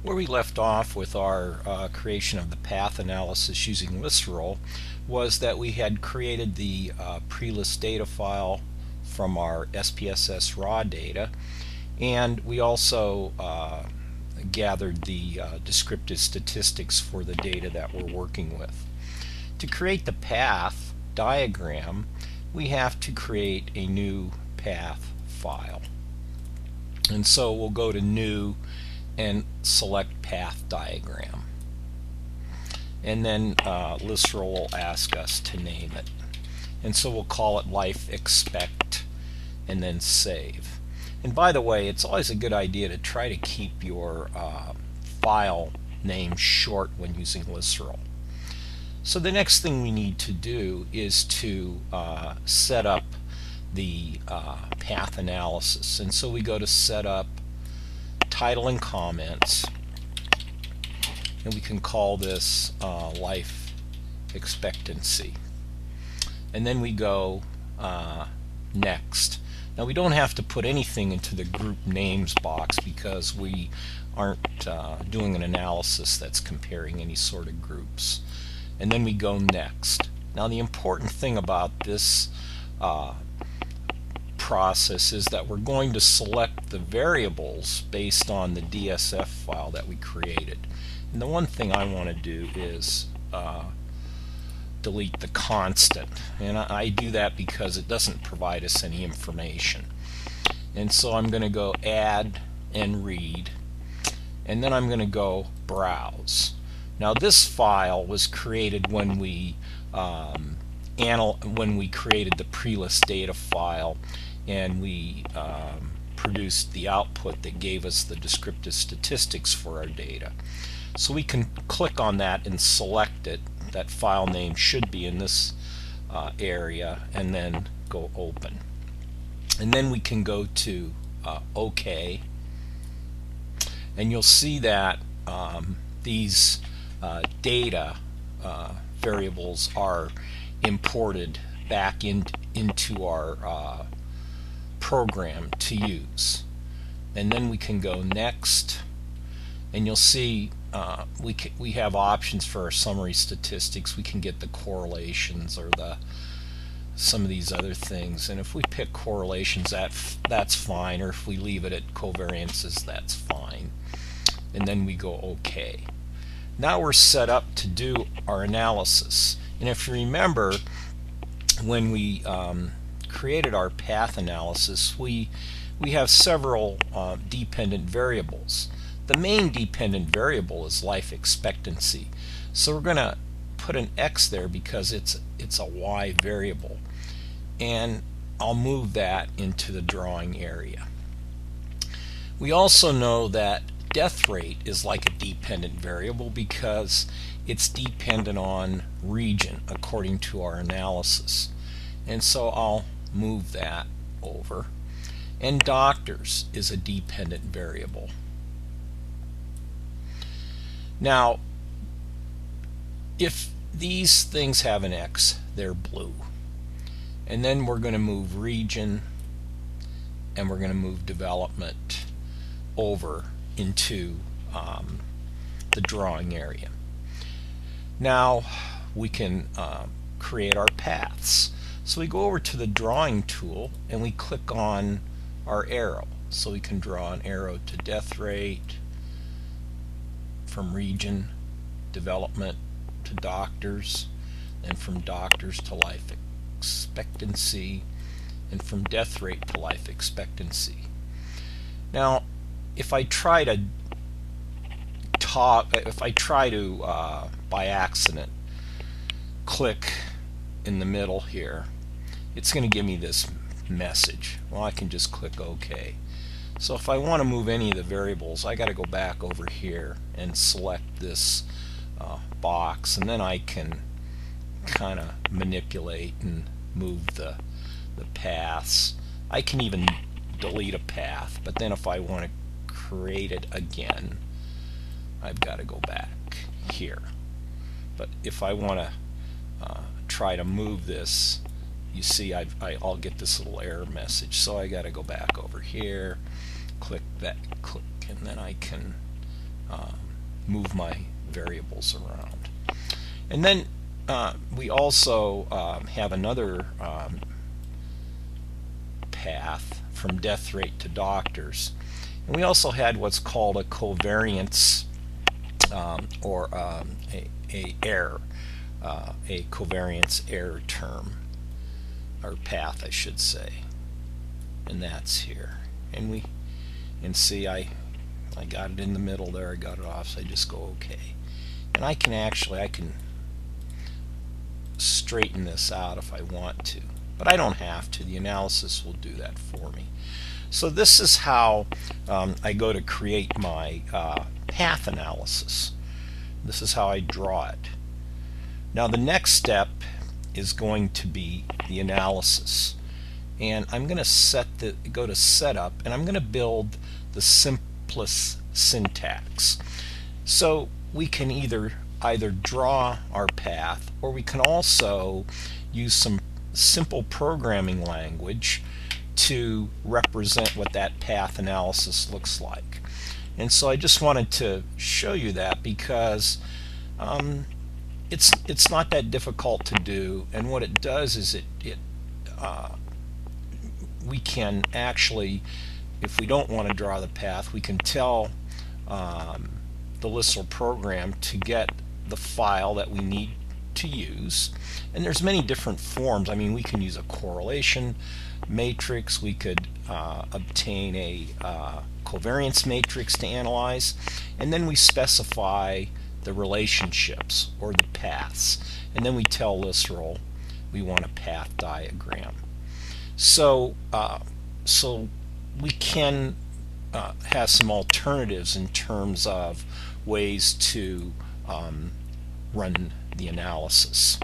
Where we left off with our creation of the path analysis using Lisrel was that we had created the pre-list data file from our SPSS raw data, and we also gathered the descriptive statistics for the data that we're working with. To create the path diagram, we have to create a new path file. And so we'll go to New and select Path Diagram. And then Lisrel will ask us to name it. And so we'll call it Life Expect and then save. And by the way, it's always a good idea to try to keep your file name short when using Lisrel. So the next thing we need to do is to set up the path analysis. And so we go to Setup, Title and Comments, and we can call this Life Expectancy. And then we go Next. Now we don't have to put anything into the group names box because we aren't doing an analysis that's comparing any sort of groups. And then we go Next. Now the important thing about this process is that we're going to select the variables based on the DSF file that we created. And the one thing I want to do is delete the constant, and I do that because it doesn't provide us any information. And so I'm going to go Add and Read, and then I'm going to go Browse. Now this file was created when we created the pre-list data file, and we produced the output that gave us the descriptive statistics for our data. So we can click on that and select it. That file name should be in this area, and then go Open. And then we can go to OK, and you'll see that these data variables are imported back into our program to use. And then we can go Next, and you'll see we have options for our summary statistics. We can get the correlations or some of these other things, and if we pick correlations, that's fine, or if we leave it at covariances, that's fine. And then we go OK. Now we're set up to do our analysis. And if you remember, when we created our path analysis, we have several dependent variables. The main dependent variable is life expectancy, so we're going to put an X there because it's a Y variable, and I'll move that into the drawing area. We also know that death rate is like a dependent variable because it's dependent on region according to our analysis, and so I'll move that over. And doctors is a dependent variable. Now, if these things have an X, they're blue. And then we're going to move region, and we're going to move development over into the drawing area. Now we can create our paths. So we go over to the drawing tool and we click on our arrow. So we can draw an arrow to death rate, from region, development to doctors, and from doctors to life expectancy, and from death rate to life expectancy. Now if I try to by accident click in the middle here, it's going to give me this message. Well, I can just click OK. So if I want to move any of the variables, I got to go back over here and select this box, and then I can kind of manipulate and move the paths. I can even delete a path, but then if I want to create it again, I've got to go back here. But if I want to try to move this, you see I'll get this little error message, so I got to go back over here, click that, and then I can move my variables around. And then we also have another path from death rate to doctors. And we also had what's called a covariance or a error, a covariance error term, or path I should say, and that's here. And see, I got it in the middle there, I got it off, so I just go okay. And I can straighten this out if I want to, but I don't have to. The analysis will do that for me. So this is how I go to create my path analysis. This is how I draw it. Now the next step is going to be the analysis, and I'm going to go to setup, and I'm going to build the simplest syntax. So we can either draw our path, or we can also use some simple programming language to represent what that path analysis looks like. And so I just wanted to show you that because it's not that difficult to do, and what it does is we can actually, if we don't want to draw the path, we can tell the Lisrel program to get the file that we need to use. And there's many different forms. I mean, we can use a correlation matrix, we could obtain a covariance matrix to analyze, and then we specify the relationships or the paths, and then we tell Lisrel we want a path diagram. So we can have some alternatives in terms of ways to run the analysis.